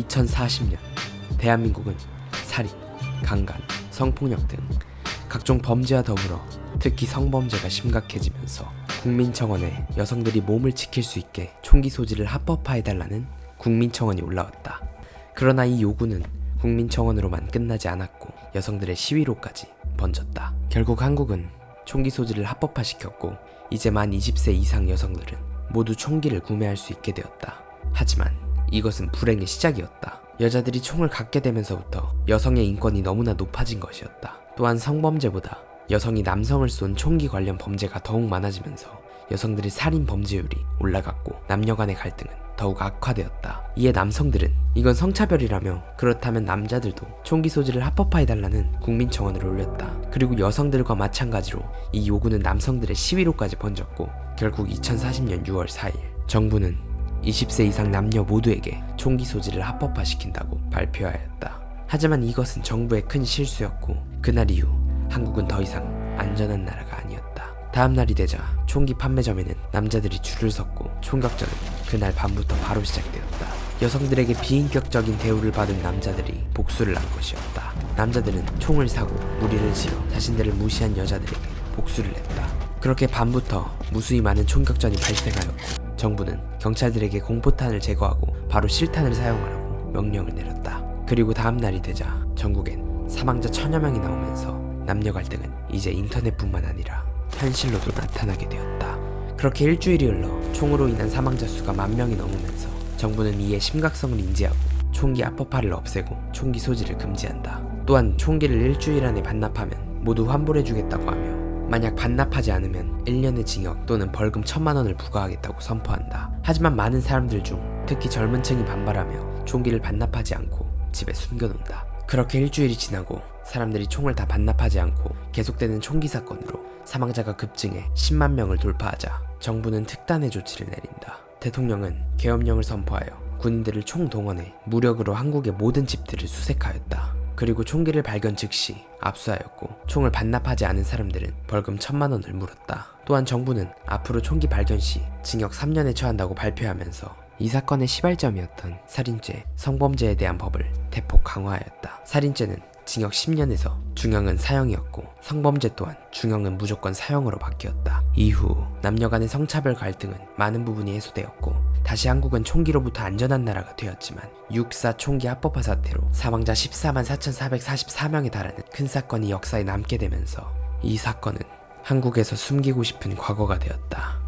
2040년 대한민국은 살인, 강간, 성폭력 등 각종 범죄와 더불어 특히 성범죄가 심각해지면서 국민청원에 여성들이 몸을 지킬 수 있게 총기 소지를 합법화해달라는 국민청원이 올라왔다. 그러나 이 요구는 국민청원으로만 끝나지 않았고 여성들의 시위로까지 번졌다. 결국 한국은 총기 소지를 합법화시켰고 이제 만 20세 이상 여성들은 모두 총기를 구매할 수 있게 되었다. 하지만 이것은 불행의 시작이었다. 여자들이 총을 갖게 되면서부터 여성의 인권이 너무나 높아진 것이었다. 또한 성범죄보다 여성이 남성을 쏜 총기 관련 범죄가 더욱 많아지면서 여성들의 살인 범죄율이 올라갔고 남녀 간의 갈등은 더욱 악화되었다. 이에 남성들은 이건 성차별이라며 그렇다면 남자들도 총기 소지를 합법화해달라는 국민청원을 올렸다. 그리고 여성들과 마찬가지로 이 요구는 남성들의 시위로까지 번졌고 결국 2040년 6월 4일 정부는 20세 이상 남녀 모두에게 총기 소지를 합법화시킨다고 발표하였다. 하지만 이것은 정부의 큰 실수였고 그날 이후 한국은 더 이상 안전한 나라가 아니었다. 다음 날이 되자 총기 판매점에는 남자들이 줄을 섰고 총격전은 그날 밤부터 바로 시작되었다. 여성들에게 비인격적인 대우를 받은 남자들이 복수를 한 것이었다. 남자들은 총을 사고 무리를 지어 자신들을 무시한 여자들에게 복수를 했다. 그렇게 밤부터 무수히 많은 총격전이 발생하였고 정부는 경찰들에게 공포탄을 제거하고 바로 실탄을 사용하라고 명령을 내렸다. 그리고 다음 날이 되자 전국엔 사망자 1000여 명이 나오면서 남녀 갈등은 이제 인터넷뿐만 아니라 현실로도 나타나게 되었다. 그렇게 일주일이 흘러 총으로 인한 사망자 수가 10,000명이 넘으면서 정부는 이에 심각성을 인지하고 총기 합법화를 없애고 총기 소지를 금지한다. 또한 총기를 일주일 안에 반납하면 모두 환불해주겠다고 하며 만약 반납하지 않으면 1년의 징역 또는 벌금 1000만 원을 부과하겠다고 선포한다. 하지만 많은 사람들 중 특히 젊은 층이 반발하며 총기를 반납하지 않고 집에 숨겨놓는다. 그렇게 일주일이 지나고 사람들이 총을 다 반납하지 않고 계속되는 총기 사건으로 사망자가 급증해 10만 명을 돌파하자 정부는 특단의 조치를 내린다. 대통령은 계엄령을 선포하여 군인들을 총동원해 무력으로 한국의 모든 집들을 수색하였다. 그리고 총기를 발견 즉시 압수하였고 총을 반납하지 않은 사람들은 벌금 1000만 원을 물었다. 또한 정부는 앞으로 총기 발견 시 징역 3년에 처한다고 발표하면서 이 사건의 시발점이었던 살인죄, 성범죄에 대한 법을 대폭 강화하였다. 살인죄는 징역 10년에서 중형은 사형이었고 성범죄 또한 중형은 무조건 사형으로 바뀌었다. 이후 남녀 간의 성차별 갈등은 많은 부분이 해소되었고 다시 한국은 총기로부터 안전한 나라가 되었지만 6.4 총기 합법화 사태로 사망자 14만 4,444명에 달하는 큰 사건이 역사에 남게 되면서 이 사건은 한국에서 숨기고 싶은 과거가 되었다.